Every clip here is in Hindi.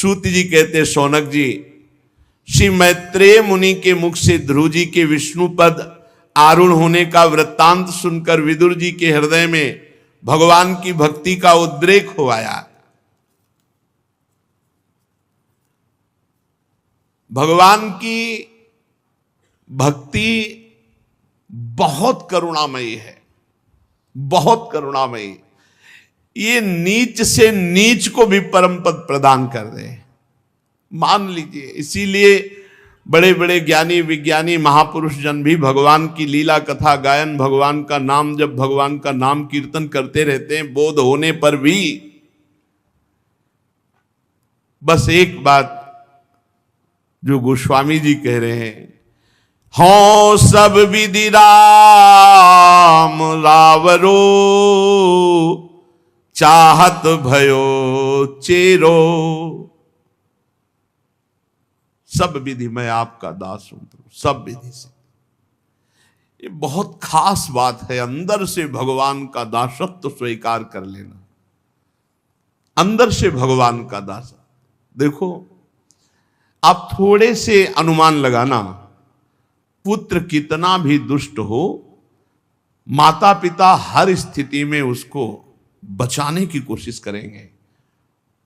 सूत जी कहते शौनक जी, श्री मैत्रेय मुनि के मुख से ध्रुव जी के विष्णु पद आरूढ़ होने का वृत्तांत सुनकर विदुर जी के हृदय में भगवान की भक्ति का उद्रेक हो आया। भगवान की भक्ति बहुत करुणामयी है, बहुत करुणामयी। ये नीच से नीच को भी परम पद प्रदान कर दे, मान लीजिए। इसीलिए बड़े बड़े ज्ञानी विज्ञानी महापुरुष जन भी भगवान की लीला कथा गायन, भगवान का नाम जब भगवान का नाम कीर्तन करते रहते हैं, बोध होने पर भी बस एक बात जो गोस्वामी जी कह रहे हैं, हो सब विधि राम रावरो चाहत भयो चेरो, सब विधि मैं आपका दास हूं, सब विधि से। ये बहुत खास बात है, अंदर से भगवान का दासत्व स्वीकार कर लेना, अंदर से भगवान का दास। देखो आप थोड़े से अनुमान लगाना, पुत्र कितना भी दुष्ट हो, माता पिता हर स्थिति में उसको बचाने की कोशिश करेंगे,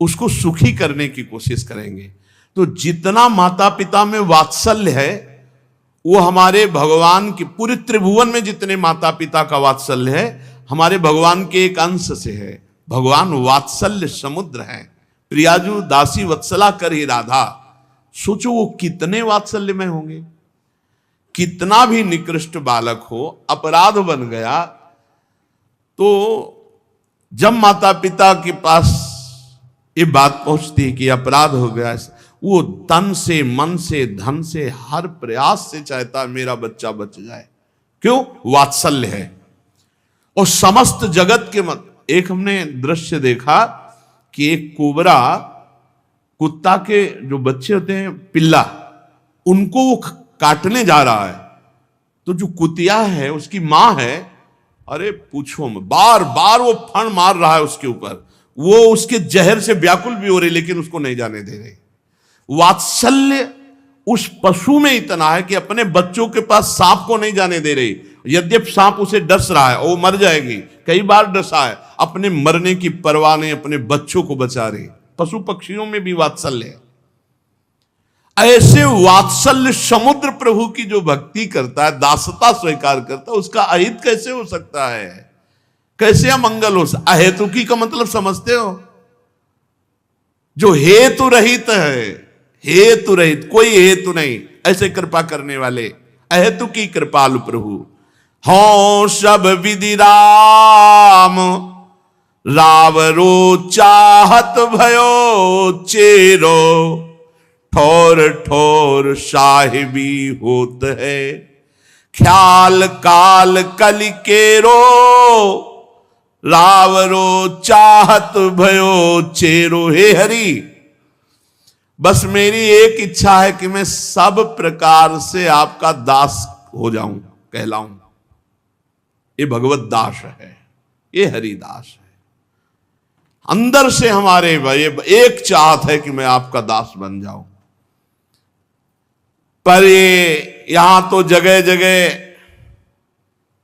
उसको सुखी करने की कोशिश करेंगे। तो जितना माता पिता में वात्सल्य है, वो हमारे भगवान की, पूरे त्रिभुवन में जितने माता पिता का वात्सल्य है, हमारे भगवान के एक अंश से है। भगवान वात्सल्य समुद्र है। प्रियाजू दासी वत्सला कर ही राधा, सोचो वो कितने वात्सल्य में होंगे। कितना भी निकृष्ट बालक हो, अपराध बन गया, तो जब माता पिता के पास ये बात पहुंचती है कि अपराध हो गया, वो तन से, मन से, धन से, हर प्रयास से चाहता मेरा बच्चा बच जाए। क्यों? वात्सल्य है। और समस्त जगत के मत, एक हमने दृश्य देखा कि एक कोबरा, कुत्ता के जो बच्चे होते हैं पिल्ला, उनको वो काटने जा रहा है, तो जो कुतिया है उसकी मां है, अरे पूछो मत, बार बार वो फण मार रहा है उसके ऊपर, वो उसके जहर से व्याकुल भी हो रही, लेकिन उसको नहीं जाने दे रही। वात्सल्य उस पशु में इतना है कि अपने बच्चों के पास सांप को नहीं जाने दे रही। यद्यपि सांप उसे डस रहा है, वो मर जाएगी, कई बार डसा है, अपने मरने की परवाह नहीं, अपने बच्चों को बचा रही। पशु पक्षियों में भी वात्सल्य है। ऐसे वात्सल्य समुद्र प्रभु की जो भक्ति करता है, दासता स्वीकार करता है, उसका अहित कैसे हो सकता है? कैसे अमंगल हो सकता? अहेतुकी का मतलब समझते हो? जो हेतु रहित है, हेतु रहित, कोई हेतु नहीं, ऐसे कृपा करने वाले अहेतु की कृपालु प्रभु। हो सब विधि राम रावरो चाहत भयो चेरो, ठोर ठोर साहिबी होत है ख्याल काल कलि केरो, रावरो चाहत भयो चेरो। हे हरि, बस मेरी एक इच्छा है कि मैं सब प्रकार से आपका दास हो जाऊं, कहलाऊं। ये भगवत दास है, ये हरिदास है। अंदर से हमारे एक चाहत है कि मैं आपका दास बन जाऊं। पर ये यहां तो जगह जगह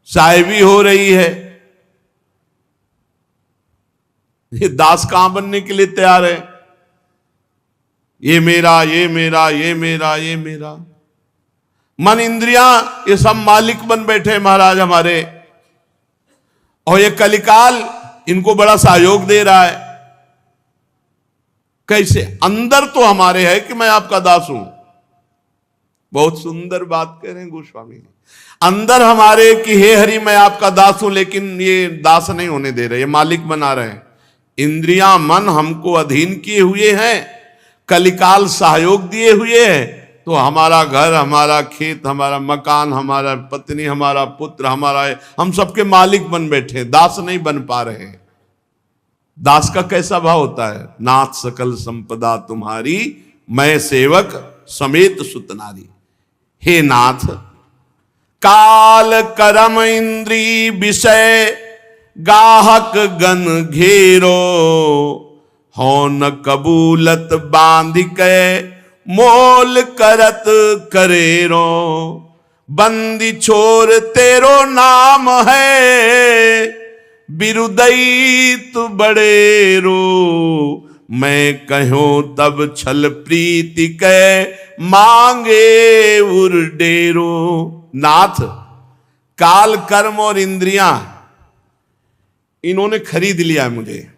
साहिबी हो रही है, ये दास कहां बनने के लिए तैयार है? ये मेरा, ये मेरा, ये मेरा, ये मेरा। मन इंद्रियां ये सब मालिक बन बैठे महाराज हमारे, और ये कलिकाल इनको बड़ा सहयोग दे रहा है। कैसे? अंदर तो हमारे है कि मैं आपका दास हूं। बहुत सुंदर बात कह रहे हैं गोस्वामी जी। अंदर हमारे कि हे हरि मैं आपका दास हूं, लेकिन ये दास नहीं होने दे रहे, ये मालिक बना रहे हैं। इंद्रियां मन हमको अधीन किए हुए हैं, कलिकाल सहयोग दिए हुए हैं, तो हमारा घर, हमारा खेत, हमारा मकान, हमारा पत्नी, हमारा पुत्र, हमारा, हम सबके मालिक बन बैठे, दास नहीं बन पा रहे। दास का कैसा भाव होता है? नाथ सकल संपदा तुम्हारी, मैं सेवक समेत सुतनारी। हे नाथ, काल करम इंद्री विषय गाहक गण घेरो, हो न कबूलत बांध के मोल करत करेरो, बंदी छोर तेरो नाम है बिरुदैत बड़ेरो, मैं कहूं तब छल प्रीति के मांगे उर्डेरो। नाथ, काल कर्म और इंद्रियां इन्होंने खरीद लिया है मुझे।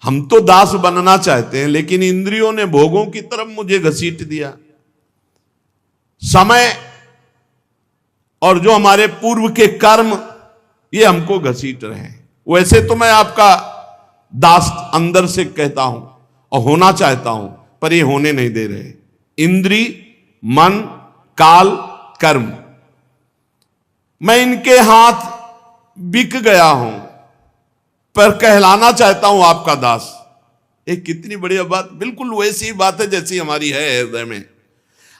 हम तो दास बनना चाहते हैं, लेकिन इंद्रियों ने भोगों की तरफ मुझे घसीट दिया। समय और जो हमारे पूर्व के कर्म ये हमको घसीट रहे हैं। वैसे तो मैं आपका दास अंदर से कहता हूं और होना चाहता हूं, पर ये होने नहीं दे रहे। इंद्री, मन, काल, कर्म, मैं इनके हाथ बिक गया हूं, पर कहलाना चाहता हूं आपका दास। एक कितनी बढ़िया बात, बिल्कुल वैसी बात है जैसी हमारी है हृदय में।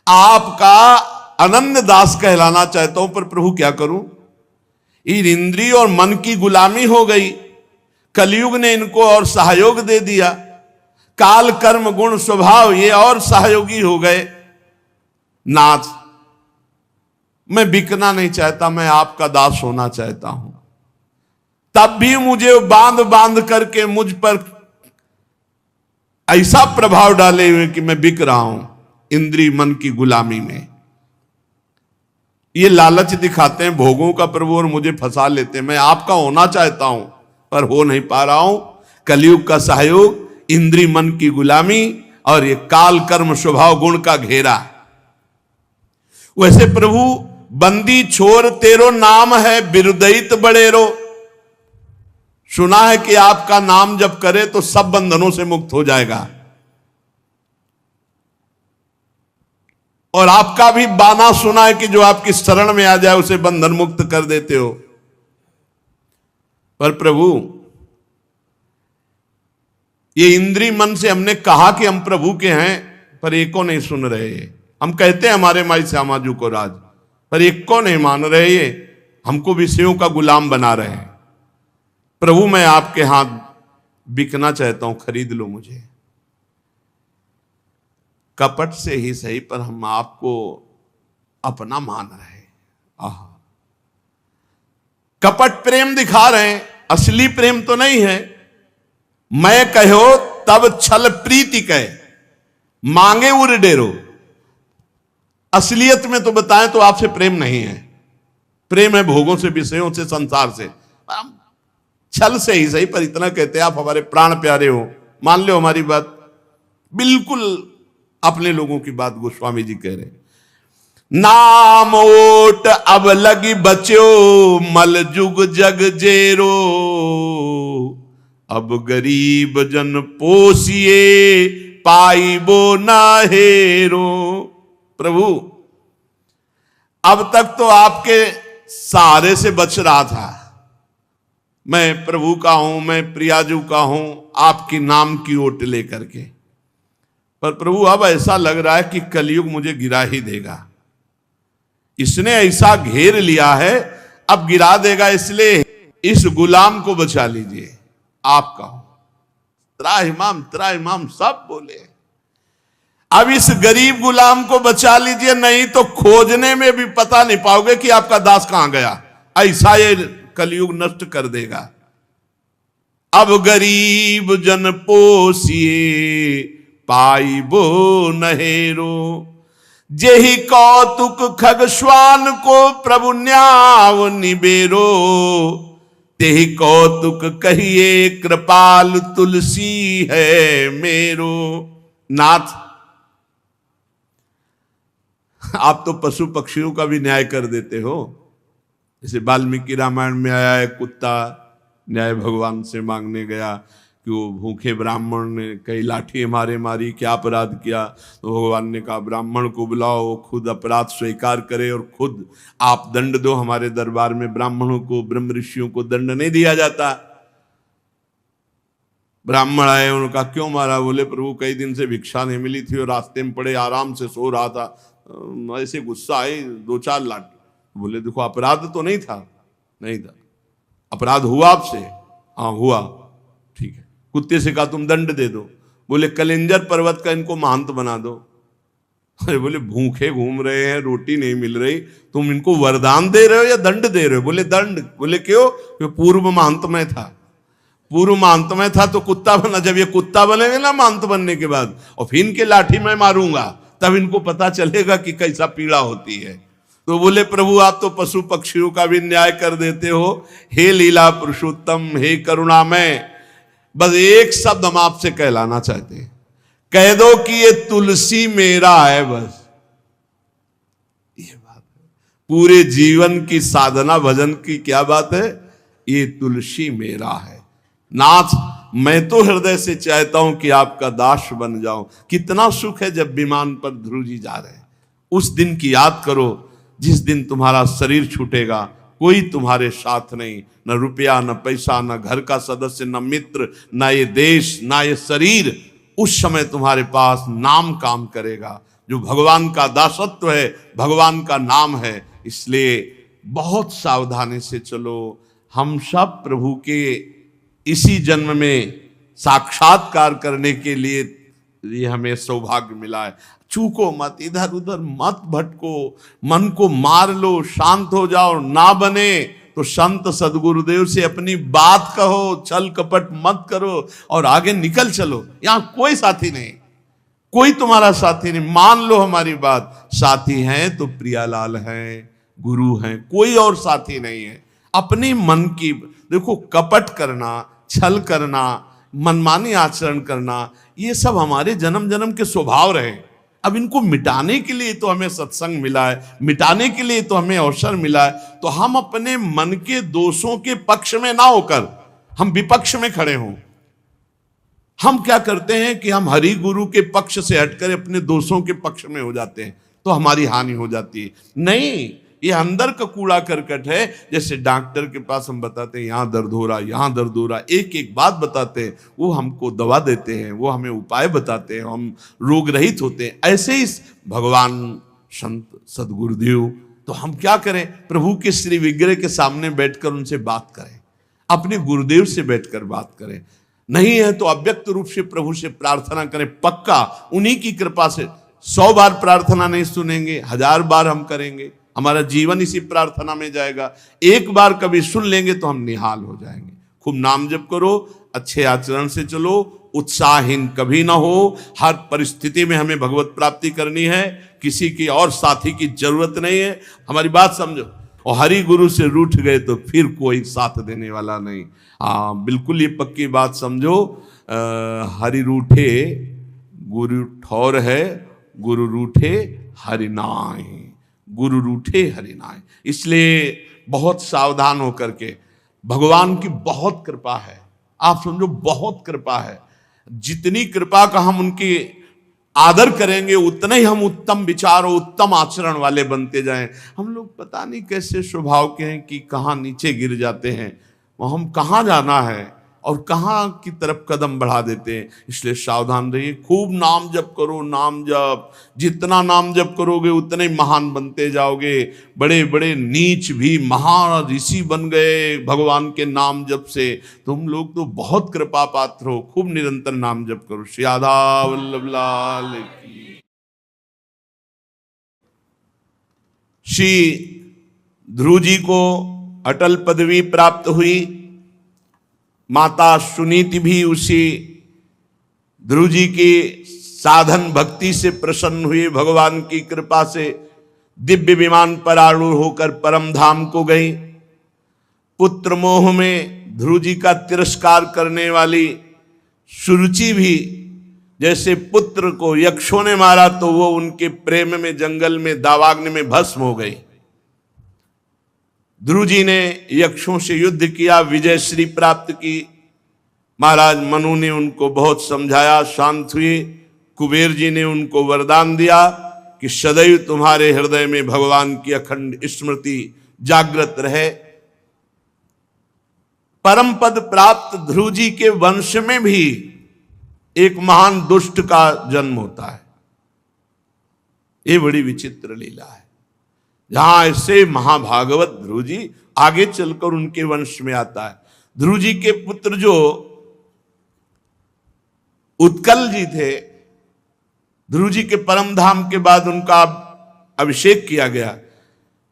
आपका अनन्य दास कहलाना चाहता हूं, पर प्रभु क्या करूं, इन इंद्रिय और मन की गुलामी हो गई। कलयुग ने इनको और सहयोग दे दिया। काल, कर्म, गुण, स्वभाव ये और सहयोगी हो गए। नाथ, मैं बिकना नहीं चाहता, मैं आपका दास होना चाहता हूं। तब भी मुझे बांध बांध करके मुझ पर ऐसा प्रभाव डाले हुए कि मैं बिक रहा हूं इंद्रिय मन की गुलामी में। ये लालच दिखाते हैं भोगों का प्रभु और मुझे फंसा लेते हैं। मैं आपका होना चाहता हूं, पर हो नहीं पा रहा हूं। कलयुग का सहयोग, इंद्रिय मन की गुलामी और ये काल, कर्म, स्वभाव, गुण का घेरा। वैसे प्रभु, बंदी छोर तेरो नाम है बिरुदैत बड़ेरो। सुना है कि आपका नाम जब करे तो सब बंधनों से मुक्त हो जाएगा। और आपका भी बाना सुना है कि जो आपकी शरण में आ जाए उसे बंधन मुक्त कर देते हो। पर प्रभु, ये इंद्रिय मन से हमने कहा कि हम प्रभु के हैं, पर एको नहीं सुन रहे। हम कहते हैं हमारे माई श्यामाजू को राज, पर एको नहीं मान रहे। ये हमको विषयों का गुलाम बना रहे हैं। प्रभु, मैं आपके हाथ बिकना चाहता हूं, खरीद लो मुझे। कपट से ही सही, पर हम आपको अपना मान रहे। आह, कपट प्रेम दिखा रहे हैं, असली प्रेम तो नहीं है। मैं कहो तब छल प्रीति कहे मांगे उर डेरो। असलियत में तो बताएं तो आपसे प्रेम नहीं है। प्रेम है भोगों से, विषयों से, संसार से। छल से ही सही, पर इतना कहते हैं आप हमारे प्राण प्यारे हो, मान लो हमारी बात। बिल्कुल अपने लोगों की बात गोस्वामी जी कह रहे हैं। नाम ओट अब लगी बच्यो मल जुग जग जेरो, अब गरीब जन पोसिए पाई बो ना हेरो। प्रभु, अब तक तो आपके सहारे से बच रहा था। मैं प्रभु का हूं, मैं प्रियाजू का हूं, आपकी नाम की ओट लेकर के। पर प्रभु, अब ऐसा लग रहा है कि कलयुग मुझे गिरा ही देगा। इसने ऐसा घेर लिया है, अब गिरा देगा। इसलिए इस गुलाम को बचा लीजिए, आपका हूं। त्राहिमाम त्राहिमाम सब बोले। अब इस गरीब गुलाम को बचा लीजिए, नहीं तो खोजने में भी पता नहीं पाओगे कि आपका दास कहां गया। ऐसा ये कलयुग नष्ट कर देगा। अब गरीब जन पोसिए पाई बो नहेरो, जेहि कौतुक खगस्वान को प्रभु न्याव निबेरो, तेहि कौतुक कहिए कृपाल तुलसी है मेरो। नाथ, आप तो पशु पक्षियों का भी न्याय कर देते हो। जैसे वाल्मीकि रामायण में आया है, कुत्ता न्याय भगवान से मांगने गया कि वो भूखे ब्राह्मण ने कई लाठी मारे मारी, क्या अपराध किया। तो भगवान ने कहा ब्राह्मण को बुलाओ, वो खुद अपराध स्वीकार करे और खुद आप दंड दो। हमारे दरबार में ब्राह्मणों को, ब्रह्म ऋषियों को दंड नहीं दिया जाता। ब्राह्मण आए, उन्होंने कहा क्यों मारा। बोले प्रभु, कई दिन से भिक्षा नहीं मिली थी और रास्ते में पड़े आराम से सो रहा था, ऐसे गुस्सा आए, 2-4 लाठी। बोले देखो, अपराध तो नहीं था। नहीं था। अपराध हुआ आपसे? हाँ हुआ। ठीक है। कुत्ते से कहा तुम दंड दे दो, बोले कलिंजर पर्वत का इनको महंत बना दो। अरे बोले भूखे घूम रहे हैं, रोटी नहीं मिल रही, तुम इनको वरदान दे रहे हो या दंड दे रहे हो? बोले दंड। बोले क्यों? क्यों पूर्व महंत में था, पूर्व महंत में था तो कुत्ता बना, जब ये कुत्ता बनेंगे ना महंत बनने के बाद, और फिर इनके लाठी मैं मारूंगा, तब इनको पता चलेगा कि कैसा पीड़ा होती है। तो बोले प्रभु आप तो पशु पक्षियों का भी न्याय कर देते हो, हे लीला पुरुषोत्तम, हे करुणामय, बस एक शब्द हम आपसे कहलाना चाहते हैं, कह दो कि ये तुलसी मेरा है। बस ये बात है। पूरे जीवन की साधना भजन की क्या बात है? ये तुलसी मेरा है। नाथ मैं तो हृदय से चाहता हूं कि आपका दास बन जाऊं। कितना सुख है जब विमान पर ध्रुव जी जा रहे हैं। उस दिन की याद करो जिस दिन तुम्हारा शरीर छूटेगा, कोई तुम्हारे साथ नहीं, न रुपया, न पैसा, न घर का सदस्य, न मित्र, न ये देश, न ये शरीर। उस समय तुम्हारे पास नाम काम करेगा, जो भगवान का दासत्व है, भगवान का नाम है। इसलिए बहुत सावधानी से चलो। हम सब प्रभु के इसी जन्म में साक्षात्कार करने के लिए ये हमें सौभाग्य मिला है। चूको मत, इधर उधर मत भटको, मन को मार लो, शांत हो जाओ। ना बने तो संत सदगुरुदेव से अपनी बात कहो, छल कपट मत करो और आगे निकल चलो। यहां कोई साथी नहीं, कोई तुम्हारा साथी नहीं। मान लो हमारी बात, साथी हैं तो प्रियालाल हैं, गुरु हैं, कोई और साथी नहीं है। अपनी मन की देखो, कपट करना, छल करना, मनमानी आचरण करना, ये सब हमारे जन्म जन्म के स्वभाव रहे। अब इनको मिटाने के लिए तो हमें सत्संग मिला है, मिटाने के लिए तो हमें अवसर मिला है। तो हम अपने मन के दोषों के पक्ष में ना होकर हम विपक्ष में खड़े हों। हम क्या करते हैं कि हम हरि गुरु के पक्ष से हटकर अपने दोषों के पक्ष में हो जाते हैं, तो हमारी हानि हो जाती है। नहीं, ये अंदर का कूड़ा करकट है। जैसे डॉक्टर के पास हम बताते हैं यहाँ दर्द हो रहा, यहाँ दर्द हो रहा, एक एक बात बताते हैं, वो हमको दवा देते हैं, वो हमें उपाय बताते हैं, हम रोग रहित होते हैं। ऐसे ही भगवान संत सदगुरुदेव, तो हम क्या करें? प्रभु के श्री विग्रह के सामने बैठकर उनसे बात करें, अपने गुरुदेव से बैठकर बात करें। नहीं है तो अव्यक्त रूप से प्रभु से प्रार्थना करें। पक्का उन्हीं की कृपा से 100 बार प्रार्थना नहीं सुनेंगे, 1000 बार हम करेंगे, हमारा जीवन इसी प्रार्थना में जाएगा। एक बार कभी सुन लेंगे तो हम निहाल हो जाएंगे। खूब नाम जप करो, अच्छे आचरण से चलो, उत्साहहीन कभी ना हो। हर परिस्थिति में हमें भगवत प्राप्ति करनी है, किसी की और साथी की जरूरत नहीं है। हमारी बात समझो। और हरि गुरु से रूठ गए तो फिर कोई साथ देने वाला नहीं। बिल्कुल ये पक्की बात समझो। हरि रूठे गुरु ठौर है, गुरु रूठे हरि नाय, गुरु रूठे हरि नाय। इसलिए बहुत सावधान होकर के, भगवान की बहुत कृपा है, आप समझो बहुत कृपा है। जितनी कृपा का हम उनकी आदर करेंगे उतना ही हम उत्तम विचार और उत्तम आचरण वाले बनते जाएं। हम लोग पता नहीं कैसे स्वभाव के हैं कि कहाँ नीचे गिर जाते हैं, वो हम कहाँ जाना है और कहाँ की तरफ कदम बढ़ा देते हैं। इसलिए सावधान रहिए, खूब नाम जप करो, नाम जप। जितना नाम जप करोगे उतने ही महान बनते जाओगे। बड़े बड़े नीच भी महान ऋषि बन गए भगवान के नाम जप से। तुम लोग तो बहुत कृपा पात्र हो, खूब निरंतर नाम जप करो। श्री राधा वल्लभ लाल की। श्री ध्रुव जी को अटल पदवी प्राप्त हुई। माता सुनीति भी उसी ध्रुव जी की साधन भक्ति से प्रसन्न हुई। भगवान की कृपा से दिव्य विमान पर आरूढ़ होकर परम धाम को गई। पुत्र मोह में ध्रुव जी का तिरस्कार करने वाली सुरुचि भी, जैसे पुत्र को यक्षों ने मारा तो वो उनके प्रेम में जंगल में दावाग्नि में भस्म हो गई। ध्रुव जी ने यक्षों से युद्ध किया, विजय श्री प्राप्त की। महाराज मनु ने उनको बहुत समझाया, शांत हुए। कुबेर जी ने उनको वरदान दिया कि सदैव तुम्हारे हृदय में भगवान की अखंड स्मृति जागृत रहे। परम पद प्राप्त ध्रुव जी के वंश में भी एक महान दुष्ट का जन्म होता है। ये बड़ी विचित्र लीला है। जहां ऐसे महाभागवत ध्रुव जी, आगे चलकर उनके वंश में आता है। ध्रुव जी के पुत्र जो उत्कल जी थे, ध्रुव जी के परम धाम के बाद उनका अभिषेक किया गया।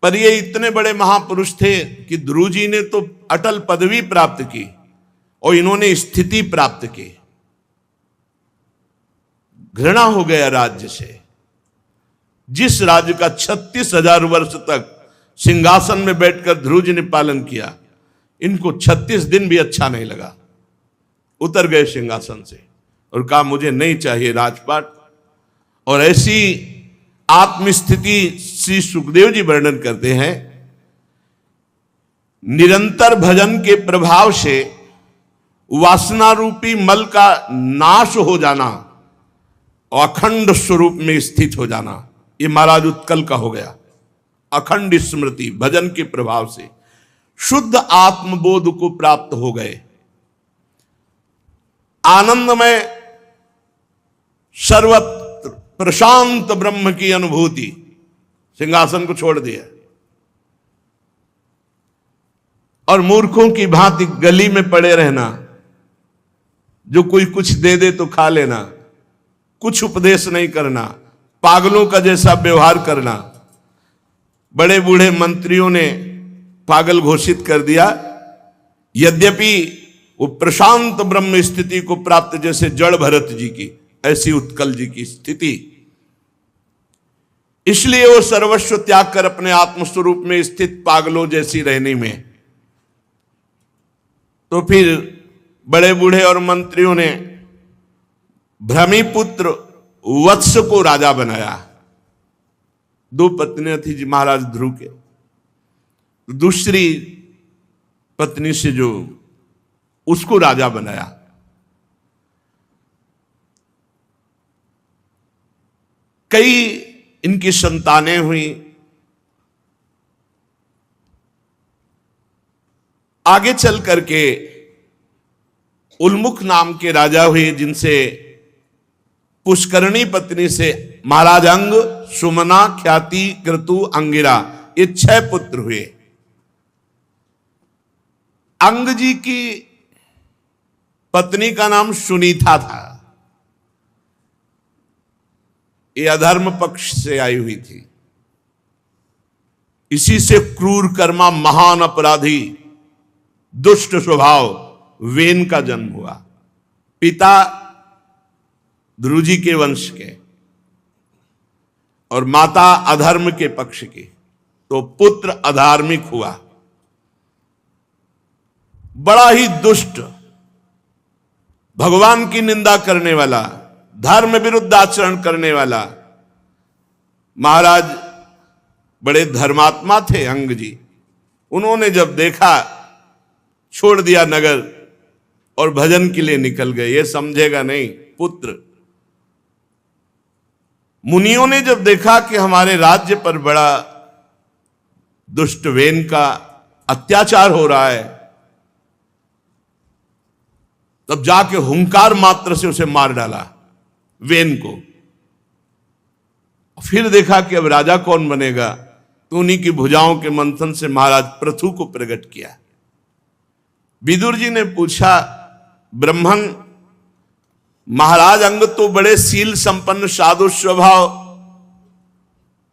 पर ये इतने बड़े महापुरुष थे कि ध्रुव जी ने तो अटल पदवी प्राप्त की और इन्होंने स्थिति प्राप्त की। घृणा हो गया राज्य से। जिस राज्य का 36,000 वर्ष तक सिंहासन में बैठकर ध्रुव जी ने पालन किया, इनको 36 दिन भी अच्छा नहीं लगा। उतर गए सिंहासन से और कहा मुझे नहीं चाहिए राजपाट। और ऐसी आत्मस्थिति श्री सुखदेव जी वर्णन करते हैं। निरंतर भजन के प्रभाव से वासना रूपी मल का नाश हो जाना और अखंड स्वरूप में स्थित हो जाना, ये महाराज उत्कल का हो गया। अखंड स्मृति भजन के प्रभाव से शुद्ध आत्मबोध को प्राप्त हो गए। आनंदमय सर्वत्र प्रशांत ब्रह्म की अनुभूति। सिंहासन को छोड़ दिया और मूर्खों की भांति गली में पड़े रहना, जो कोई कुछ दे दे तो खा लेना, कुछ उपदेश नहीं करना, पागलों का जैसा व्यवहार करना। बड़े बूढ़े मंत्रियों ने पागल घोषित कर दिया, यद्यपि वो प्रशांत ब्रह्म स्थिति को प्राप्त, जैसे जड़ भरत जी की, ऐसी उत्कल जी की स्थिति। इसलिए वो सर्वस्व त्याग कर अपने आत्मस्वरूप में स्थित पागलों जैसी रहने में। तो फिर बड़े बूढ़े और मंत्रियों ने भ्रमिपुत्र वत्स को राजा बनाया। 2 पत्नियां थी जी महाराज ध्रुव के। दूसरी पत्नी से जो उसको राजा बनाया। कई इनकी संतानें हुई। आगे चल करके उल्मुख नाम के राजा हुए, जिनसे पुष्करणी पत्नी से महाराज अंग, सुमना, ख्याति, क्रतु, अंगिरा, ये 6 पुत्र हुए। अंग जी की पत्नी का नाम सुनीता था। ये अधर्म पक्ष से आई हुई थी। इसी से क्रूर कर्मा महान अपराधी दुष्ट स्वभाव वेन का जन्म हुआ। पिता ध्रुव जी के वंश के और माता अधर्म के पक्ष की, तो पुत्र अधार्मिक हुआ। बड़ा ही दुष्ट, भगवान की निंदा करने वाला, धर्म विरुद्ध आचरण करने वाला। महाराज बड़े धर्मात्मा थे अंग जी। उन्होंने जब देखा, छोड़ दिया नगर और भजन के लिए निकल गए। ये समझेगा नहीं पुत्र। मुनियों ने जब देखा कि हमारे राज्य पर बड़ा दुष्ट वेन का अत्याचार हो रहा है, तब जाके हुंकार मात्र से उसे मार डाला, वेन को। फिर देखा कि अब राजा कौन बनेगा, तो उन्हीं की भुजाओं के मंथन से महाराज पृथु को प्रकट किया। विदुर जी ने पूछा, ब्रह्मन, महाराज अंग तो बड़े सील संपन्न साधु स्वभाव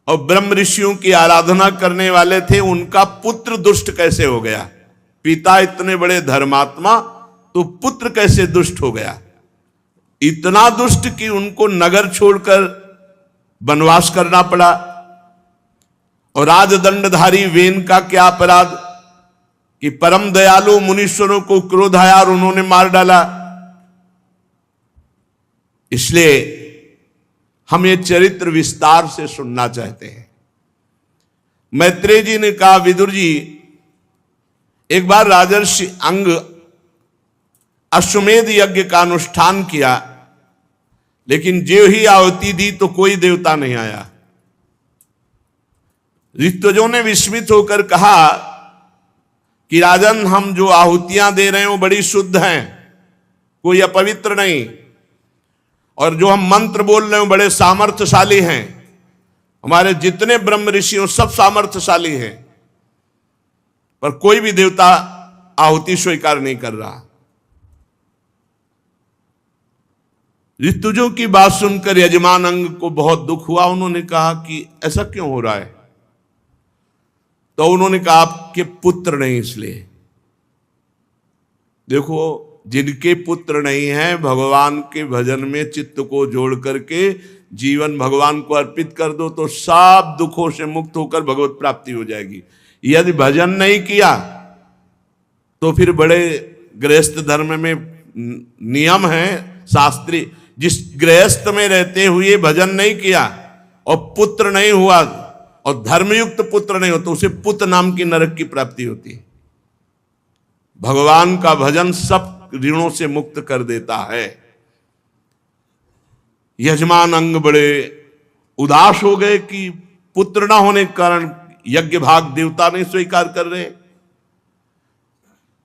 और ब्रह्म ऋषियों की आराधना करने वाले थे, उनका पुत्र दुष्ट कैसे हो गया? पिता इतने बड़े धर्मात्मा, तो पुत्र कैसे दुष्ट हो गया? इतना दुष्ट कि उनको नगर छोड़कर वनवास करना पड़ा। और राजदंडधारी वेन का क्या अपराध कि परम दयालु मुनीश्वरों को क्रोध आया और उन्होंने मार डाला। इसलिए हम ये चरित्र विस्तार से सुनना चाहते हैं। मैत्रेय जी ने कहा, विदुर जी, एक बार राजर्षि अंग अश्वमेध यज्ञ का अनुष्ठान किया, लेकिन जो ही आहुति दी तो कोई देवता नहीं आया। ऋत्विजों ने विस्मित होकर कहा कि राजन, हम जो आहुतियां दे रहे हैं वो बड़ी शुद्ध हैं, कोई अपवित्र नहीं, और जो हम मंत्र बोल रहे हैं बड़े सामर्थ्यशाली हैं। हमारे जितने ब्रह्म ऋषि हैं सब सामर्थ्यशाली हैं, पर कोई भी देवता आहुति स्वीकार नहीं कर रहा। ऋतुजों की बात सुनकर यजमान अंग को बहुत दुख हुआ। उन्होंने कहा कि ऐसा क्यों हो रहा है? तो उन्होंने कहा आपके पुत्र नहीं इसलिए। देखो, जिनके पुत्र नहीं है, भगवान के भजन में चित्त को जोड़ करके जीवन भगवान को अर्पित कर दो तो सब दुखों से मुक्त होकर भगवत प्राप्ति हो जाएगी। यदि भजन नहीं किया तो फिर बड़े गृहस्थ धर्म में नियम है शास्त्रीय, जिस गृहस्थ में रहते हुए भजन नहीं किया और पुत्र नहीं हुआ और धर्मयुक्त पुत्र नहीं हो तो उसे पुत्र नाम की नरक की प्राप्ति होती है। भगवान का भजन सब ऋणों से मुक्त कर देता है। यजमान अंग बड़े उदास हो गए कि पुत्र ना होने के कारण यज्ञ भाग देवता नहीं स्वीकार कर रहे,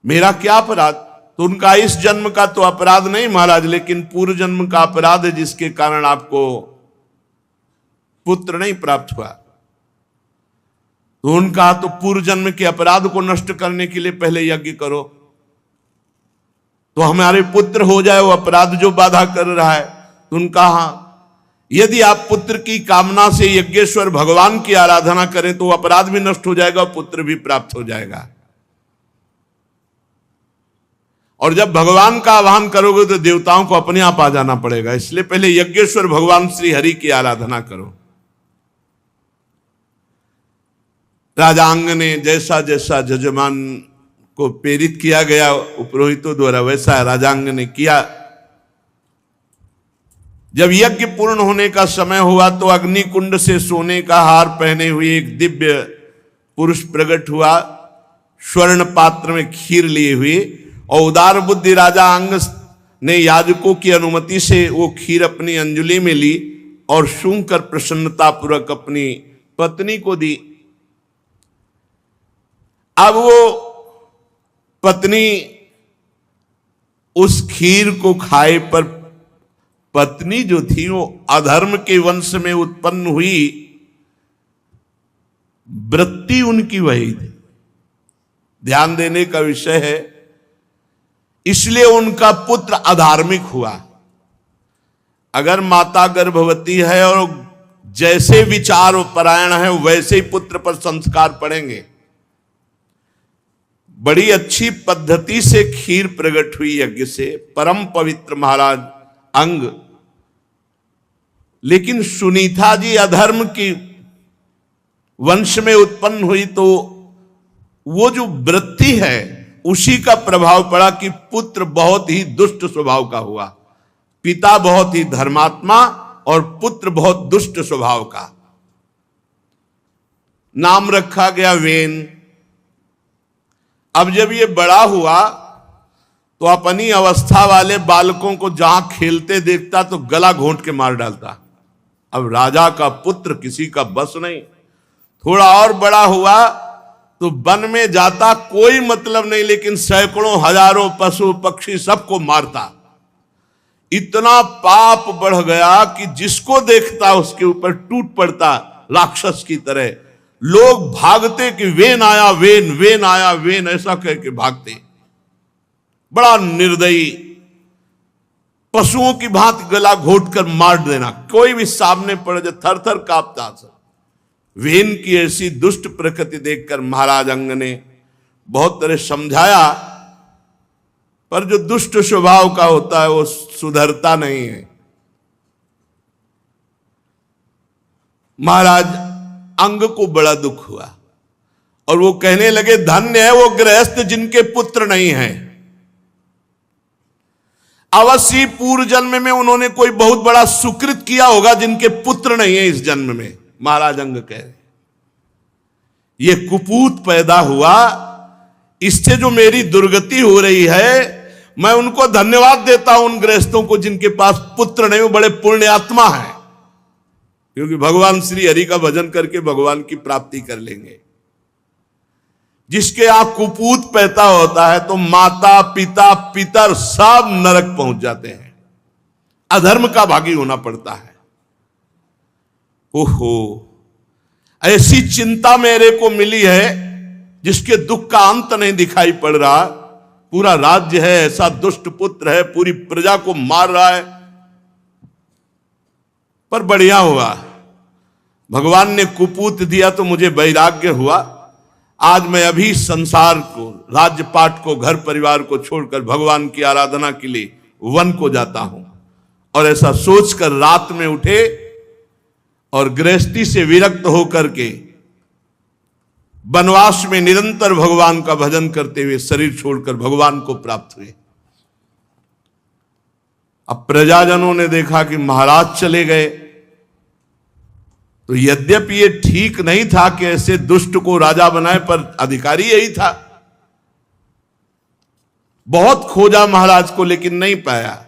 मेरा क्या अपराध? तो उनका इस जन्म का तो अपराध नहीं महाराज, लेकिन पूर्व जन्म का अपराध है जिसके कारण आपको पुत्र नहीं प्राप्त हुआ। तो उनका तो पूर्व जन्म के अपराध को नष्ट करने के लिए पहले यज्ञ करो तो हमारे पुत्र हो जाए, वो अपराध जो बाधा कर रहा है। तो उनका हाँ, यदि आप पुत्र की कामना से यज्ञेश्वर भगवान की आराधना करें तो अपराध भी नष्ट हो जाएगा और पुत्र भी प्राप्त हो जाएगा। और जब भगवान का आह्वान करोगे तो देवताओं को अपने आप आ जाना पड़ेगा, इसलिए पहले यज्ञेश्वर भगवान श्री हरि की आराधना करो। राजांग ने जैसा जैसा जजमान को प्रेरित किया गया उपरोहितों द्वारा वैसा राजांग ने किया। जब यज्ञ पूर्ण होने का समय हुआ तो अग्नि कुंड से सोने का हार पहने हुए एक दिव्य पुरुष प्रकट हुआ, स्वर्ण पात्र में खीर लिए हुए, और उदार बुद्धि राजा अंग ने याजकों की अनुमति से वो खीर अपनी अंजलि में ली और सूंघ कर प्रसन्नता पूर्वक अपनी पत्नी को दी। अब वो पत्नी उस खीर को खाए पर पत्नी जो थी वो अधर्म के वंश में उत्पन्न हुई, वृत्ति उनकी वही थी। ध्यान देने का विषय है, इसलिए उनका पुत्र अधार्मिक हुआ। अगर माता गर्भवती है और जैसे विचार परायण है वैसे ही पुत्र पर संस्कार पड़ेंगे। बड़ी अच्छी पद्धति से खीर प्रकट हुई यज्ञ से, परम पवित्र महाराज अंग। लेकिन सुनीता जी अधर्म की वंश में उत्पन्न हुई तो वो जो वृत्ति है उसी का प्रभाव पड़ा कि पुत्र बहुत ही दुष्ट स्वभाव का हुआ। पिता बहुत ही धर्मात्मा और पुत्र बहुत दुष्ट स्वभाव का। नाम रखा गया वेन। अब जब ये बड़ा हुआ तो अपनी अवस्था वाले बालकों को जहां खेलते देखता तो गला घोंट के मार डालता। अब राजा का पुत्र किसी का बस नहीं। थोड़ा और बड़ा हुआ तो वन में जाता, कोई मतलब नहीं, लेकिन सैकड़ों हजारों पशु पक्षी सबको मारता। इतना पाप बढ़ गया कि जिसको देखता उसके ऊपर टूट पड़ता राक्षस की तरह। लोग भागते कि वेन आया, वेन वेन आया, वेन ऐसा कह के भागते। बड़ा निर्दयी, पशुओं की भांति गला घोट कर मार देना। कोई भी सामने पड़ जाए थर थर कांपता सब। वेन की ऐसी दुष्ट प्रकृति देखकर महाराज अंग ने बहुत तरह समझाया, पर जो दुष्ट स्वभाव का होता है वो सुधरता नहीं है। महाराज अंग को बड़ा दुख हुआ और वो कहने लगे, धन्य है वो गृहस्थ जिनके पुत्र नहीं है। अवश्य पूर्व जन्म में उन्होंने कोई बहुत बड़ा सुकृत किया होगा जिनके पुत्र नहीं है इस जन्म में। महाराज अंग कह रहे ये कुपूत पैदा हुआ, इससे जो मेरी दुर्गति हो रही है, मैं उनको धन्यवाद देता हूं उन गृहस्थों को जिनके पास पुत्र नहीं, वो बड़े पुण्यात्मा है, क्योंकि भगवान श्री हरि का भजन करके भगवान की प्राप्ति कर लेंगे। जिसके यहां कुपूत पैदा होता है तो माता पिता पितर सब नरक पहुंच जाते हैं, अधर्म का भागी होना पड़ता है। ओहो, ऐसी चिंता मेरे को मिली है जिसके दुख का अंत नहीं दिखाई पड़ रहा। पूरा राज्य है, ऐसा दुष्ट पुत्र है, पूरी प्रजा को मार रहा है, पर बढ़िया हुआ, भगवान ने कुपूत दिया तो मुझे वैराग्य हुआ। आज मैं अभी संसार को, राज्यपाट को, घर परिवार को छोड़कर भगवान की आराधना के लिए वन को जाता हूं। और ऐसा सोचकर रात में उठे और गृहस्थी से विरक्त होकर के वनवास में निरंतर भगवान का भजन करते हुए शरीर छोड़कर भगवान को प्राप्त हुए। अब प्रजाजनों ने देखा कि महाराज चले गए, तो यद्यपि ये ठीक नहीं था कि ऐसे दुष्ट को राजा बनाए, पर अधिकारी यही था। बहुत खोजा महाराज को लेकिन नहीं पाया।